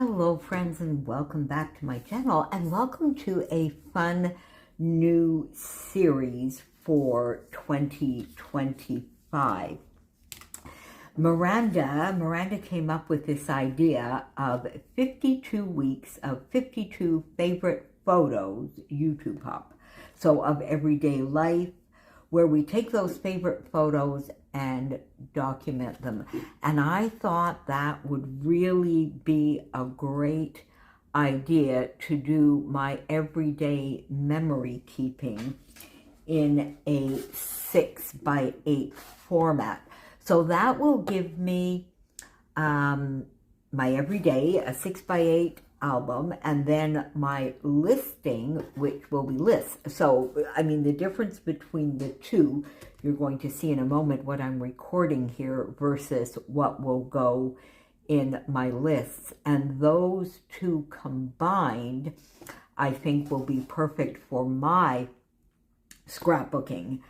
Hello friends, and welcome back to my channel, and welcome to a fun new series for 2025. Miranda came up with this idea of 52 weeks of 52 favorite photos, YouTube Pop. So of everyday life, where we take those favorite photos and document them. And I thought that would really be a great idea to do my everyday memory keeping in a 6x8 format. So that will give me my everyday, a 6x8 album, and then my listing, which will be lists. So, I mean, the difference between the two, you're going to see in a moment what I'm recording here versus what will go in my lists. And those two combined, I think, will be perfect for my scrapbooking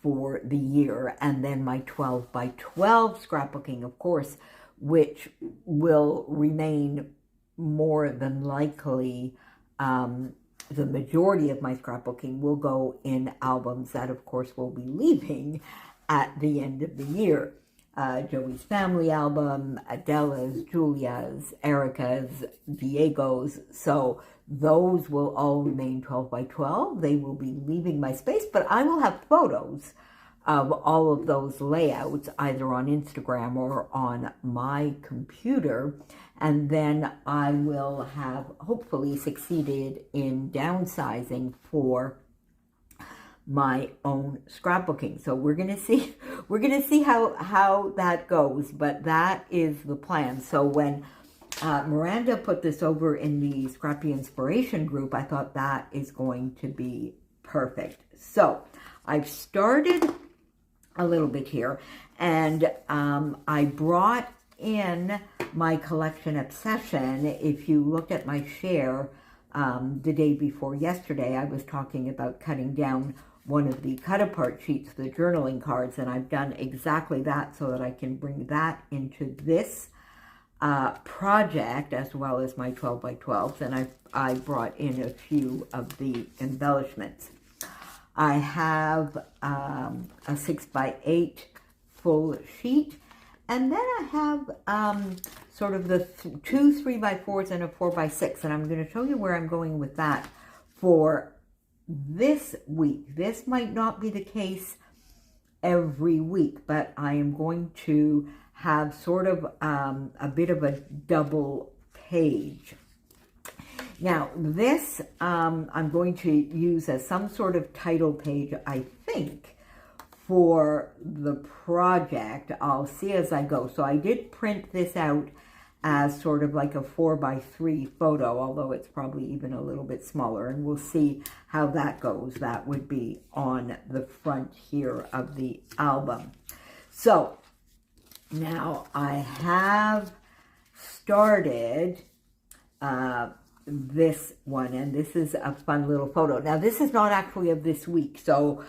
for the year. And then my 12x12 scrapbooking, of course, which will remain more than likely, the majority of my scrapbooking will go in albums that, of course, will be leaving at the end of the year. Joey's family album, Adela's, Julia's, Erica's, Diego's. So those will all remain 12x12. They will be leaving my space, but I will have photos of all of those layouts either on Instagram or on my computer, and then I will have hopefully succeeded in downsizing for my own scrapbooking. So we're gonna see how that goes, but that is the plan. So when Miranda put this over in the Scrappy Inspiration group, I thought that is going to be perfect. So I've started a little bit here, and I brought in my collection obsession. If you looked at my share the day before yesterday, I was talking about cutting down one of the cut-apart sheets, the journaling cards, and I've done exactly that so that I can bring that into this project as well as my 12x12s, and I brought in a few of the embellishments. I have a 6x8 full sheet, and then I have sort of the two 3x4s and a 4x6, and I'm going to show you where I'm going with that for this week. This might not be the case every week, but I am going to have sort of a bit of a double page. Now, this I'm going to use as some sort of title page, I think, for the project. I'll see as I go. So I did print this out as sort of like a 4x3 photo, although it's probably even a little bit smaller, and we'll see how that goes. That would be on the front here of the album. So now I have started this one, and this is a fun little photo. Now, this is not actually of this week, so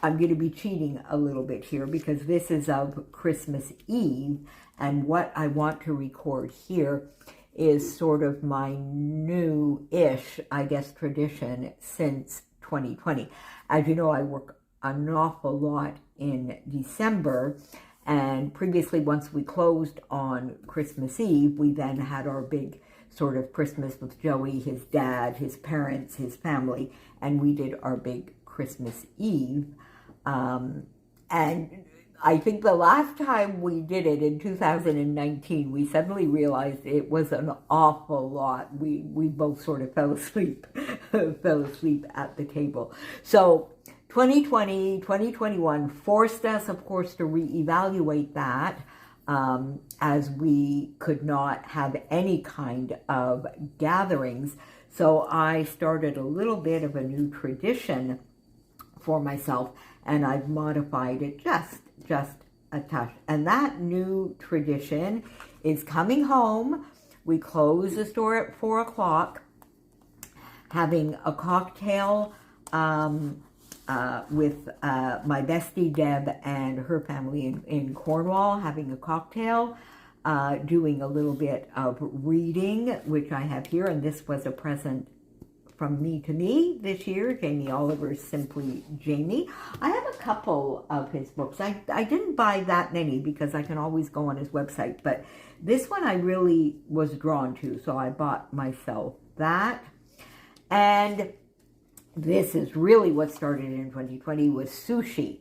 I'm going to be cheating a little bit here because this is of Christmas Eve, and what I want to record here is sort of my new-ish, I guess, tradition since 2020. As you know, I work an awful lot in December, and previously, once we closed on Christmas Eve, we then had our big sort of Christmas with Joey, his dad, his parents, his family, and we did our big Christmas Eve. And I think the last time we did it in 2019, we suddenly realized it was an awful lot. We both sort of fell asleep at the table. So 2020, 2021 forced us, of course, to reevaluate that, as we could not have any kind of gatherings. So I started a little bit of a new tradition for myself, and I've modified it just a touch. And that new tradition is coming home. We close the store at 4 o'clock, having a cocktail with my bestie Deb and her family in Cornwall, having a cocktail, doing a little bit of reading, which I have here, and this was a present from me to me this year, Jamie Oliver's Simply Jamie. I have a couple of his books. I didn't buy that many because I can always go on his website, but this one I really was drawn to, so I bought myself that. And this is really what started in 2020 was sushi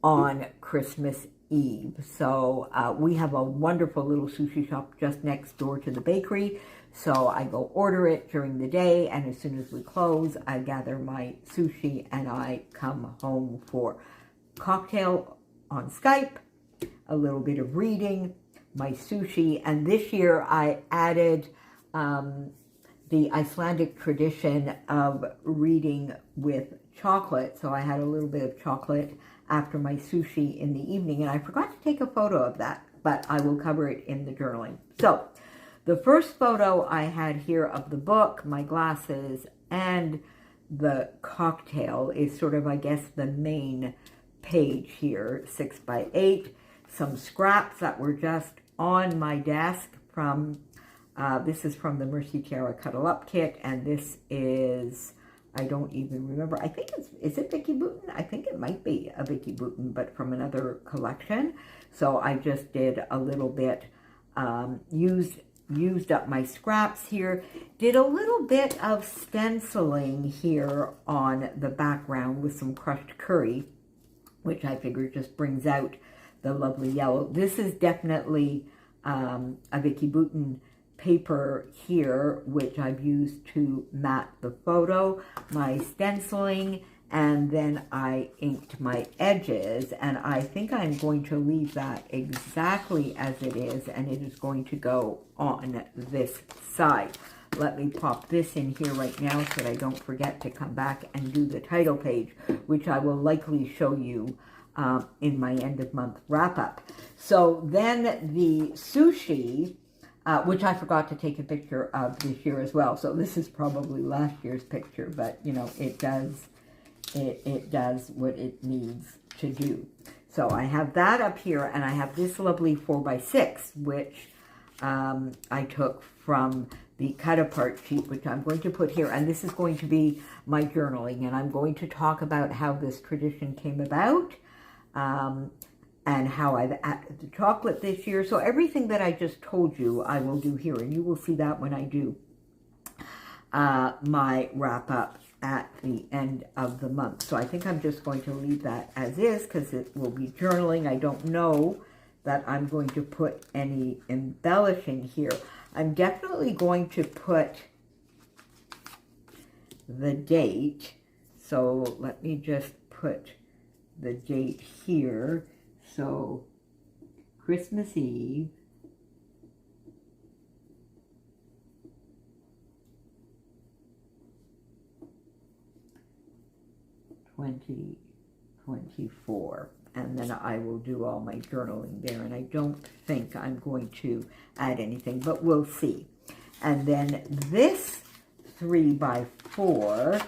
on Christmas Eve. So we have a wonderful little sushi shop just next door to the bakery. So I go order it during the day, and as soon as we close, I gather my sushi and I come home for cocktail on Skype, a little bit of reading, my sushi, and this year I added the Icelandic tradition of reading with chocolate. So I had a little bit of chocolate after my sushi in the evening, and I forgot to take a photo of that, but I will cover it in the journaling. So the first photo I had here of the book, my glasses, and the cocktail is sort of, I guess, the main page here, 6x8. Some scraps that were just on my desk from, this is from the Mercy Tiara Cuddle Up Kit, and this is, I don't even remember, I think is it Vicky Bouton? I think it might be a Vicky Bouton, but from another collection. So I just did a little bit, used up my scraps here, did a little bit of stenciling here on the background with some crushed curry, which I figure just brings out the lovely yellow. This is definitely a Vicky Bouton paper here, which I've used to mat the photo, my stenciling, and then I inked my edges, and I think I'm going to leave that exactly as it is, and it is going to go on this side. Let me pop this in here right now so that I don't forget to come back and do the title page, which I will likely show you in my end of month wrap up. So then the sushi, which I forgot to take a picture of this year as well. So this is probably last year's picture, but you know, it does what it needs to do. So I have that up here, and I have this lovely 4x6, which I took from the cut apart sheet, which I'm going to put here, and this is going to be my journaling, and I'm going to talk about how this tradition came about, and how I've added the chocolate this year. So everything that I just told you, I will do here, and you will see that when I do my wrap up at the end of the month. So I think I'm just going to leave that as is because it will be journaling. I don't know that I'm going to put any embellishing here. I'm definitely going to put the date. So let me just put the date here. So Christmas Eve, 2024, and then I will do all my journaling there, and I don't think I'm going to add anything, but we'll see. And then this 3x4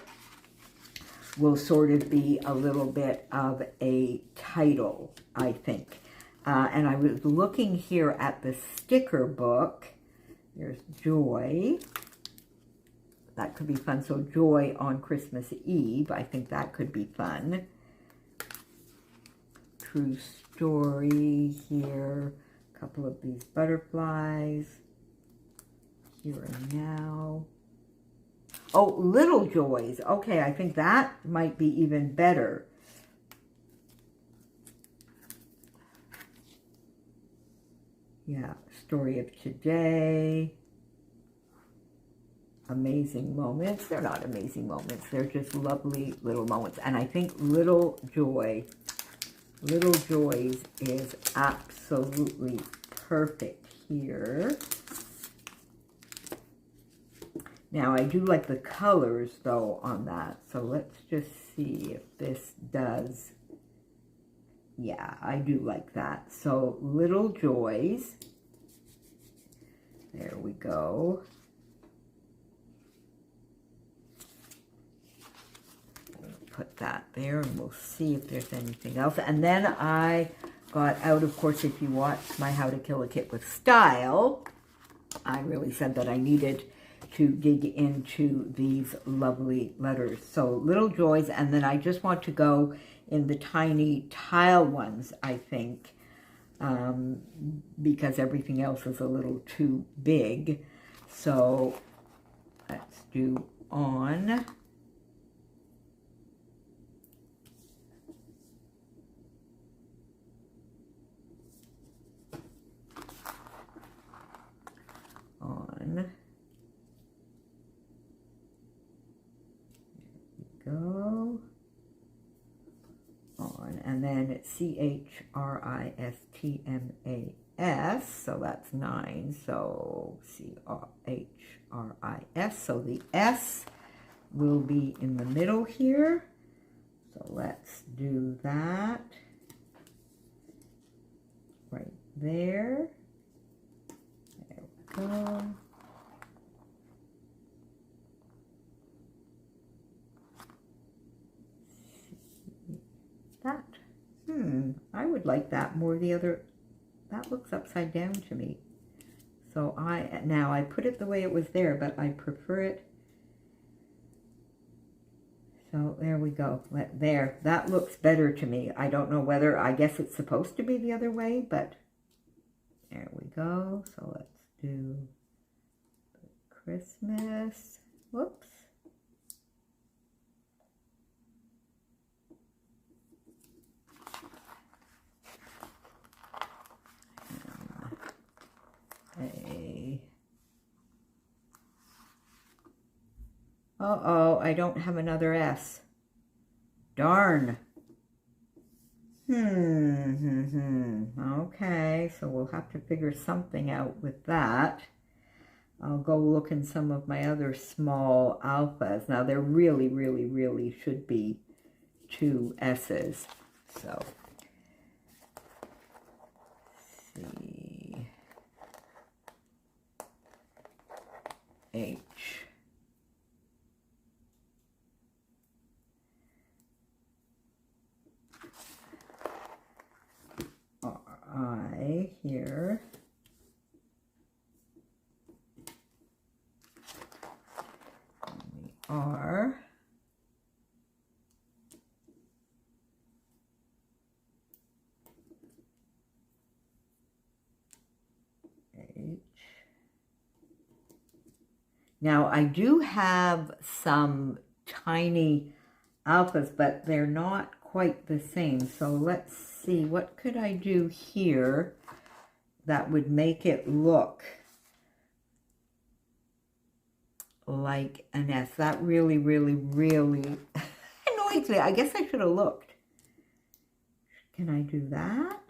will sort of be a little bit of a title, I think. And I was looking here at the sticker book. There's Joy. That could be fun. So Joy on Christmas Eve. I think that could be fun. True Story here. A couple of these butterflies. Here and Now. Oh, Little Joys. Okay, I think that might be even better. Yeah, Story of Today. Amazing Moments. They're not amazing moments. They're just lovely little moments. And I think Little Joys is absolutely perfect here. Now, I do like the colors, though, on that. So let's just see if this does. Yeah, I do like that. So Little Joys. There we go. Put that there, and we'll see if there's anything else. And then I got out. Of course, if you watched my How to Kill a Kit with Style, I really said that I needed to dig into these lovely letters. So Little Joys, and then I just want to go in the tiny tile ones, I think, because everything else is a little too big. So let's do on. On. There we go. On. And then it's CHRISTMAS. So that's 9. So CHRIS. So the S will be in the middle here. So let's do that. Right there. There we go. That. I would like that more. The other, that looks upside down to me. So now I put it the way it was there, but I prefer it. So there we go. There, that looks better to me. I don't know whether, I guess it's supposed to be the other way, but there we go. So let's do Christmas. Whoops. Uh-oh, I don't have another S. Darn. Okay, so we'll have to figure something out with that. I'll go look in some of my other small alphas. Now, there really, really, really should be 2 S's. So, C, H. I here. R. H. Now I do have some tiny alphas, but they're not quite the same. So let's see, what could I do here that would make it look like an S? That really, really, really annoys me. I guess I should have looked. Can I do that?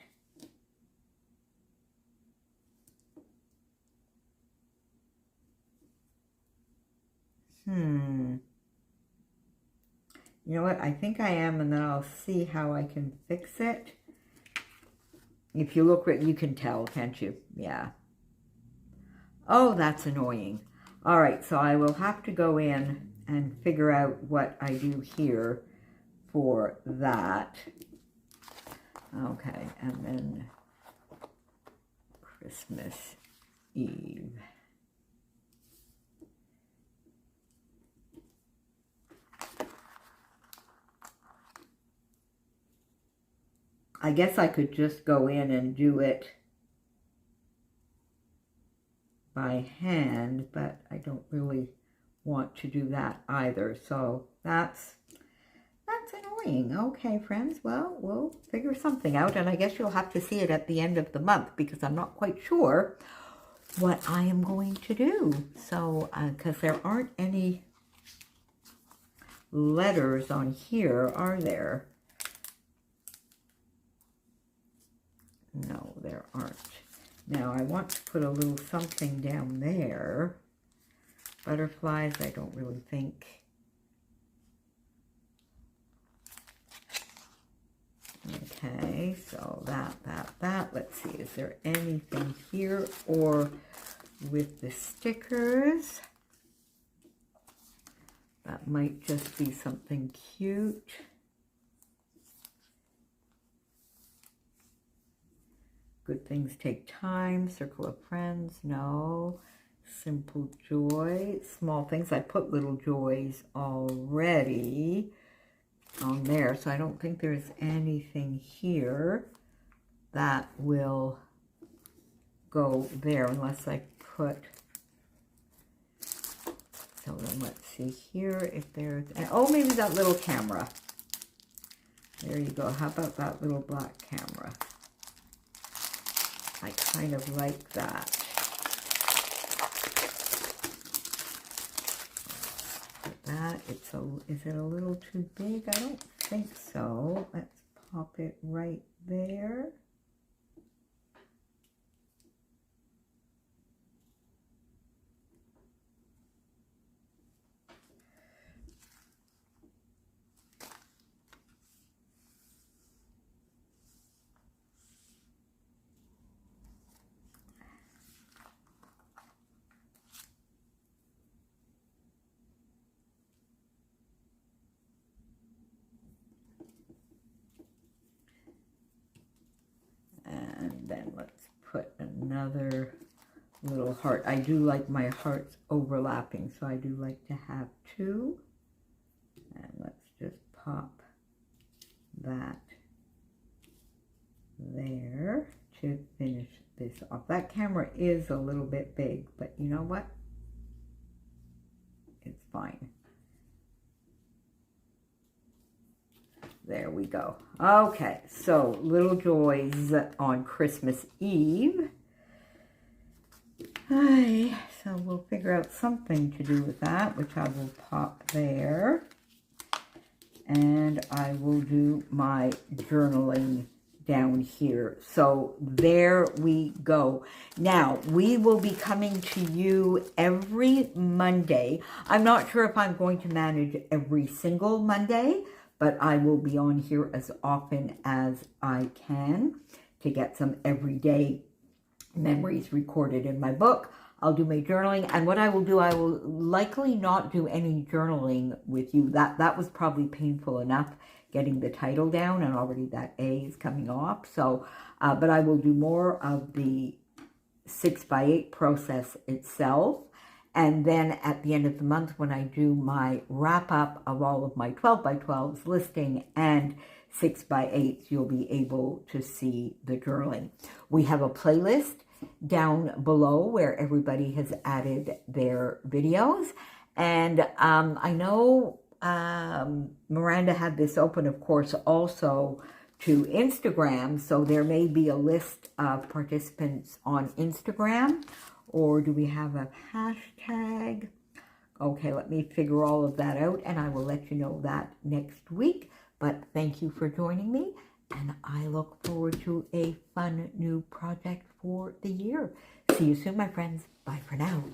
You know what? I think I am, and then I'll see how I can fix it. If you look, you can tell, can't you? Yeah. Oh, that's annoying. All right, so I will have to go in and figure out what I do here for that. Okay, and then Christmas Eve. I guess I could just go in and do it by hand, but I don't really want to do that either. So that's annoying. Okay, friends, well, we'll figure something out, and I guess you'll have to see it at the end of the month because I'm not quite sure what I am going to do. So, because there aren't any letters on here, are there? No, there aren't. Now, I want to put a little something down there. Butterflies, I don't really think. Okay, so that. Let's see, is there anything here or with the stickers? That might just be something cute. Good things take time. Circle of friends, no. Simple joy, small things. I put little joys already on there, so I don't think there's anything here that will go there unless I put. So then let's see here if there's, oh, maybe that little camera. There you go. How about that little black camera? I kind of like that. Put that. Is it a little too big? I don't think so. Let's pop it right there. And then let's put another little heart. I do like my hearts overlapping, so I do like to have two. And let's just pop that there to finish this off. That camera is a little bit big, but you know what? It's fine. There we go. Okay, so little joys on Christmas Eve. So we'll figure out something to do with that, which I will pop there. And I will do my journaling down here. So there we go. Now, we will be coming to you every Monday. I'm not sure if I'm going to manage every single Monday, but I will be on here as often as I can to get some everyday memories recorded in my book. I'll do my journaling, and what I will do, I will likely not do any journaling with you. That was probably painful enough getting the title down, and already that A is coming off. So, but I will do more of the 6x8 process itself. And then at the end of the month, when I do my wrap up of all of my 12x12s listing and 6x8s, you'll be able to see the journaling. We have a playlist down below where everybody has added their videos. And I know Miranda had this open, of course, also to Instagram. So there may be a list of participants on Instagram. Or do we have a hashtag? Okay, let me figure all of that out, and I will let you know that next week. But thank you for joining me, and I look forward to a fun new project for the year. See you soon, my friends. Bye for now.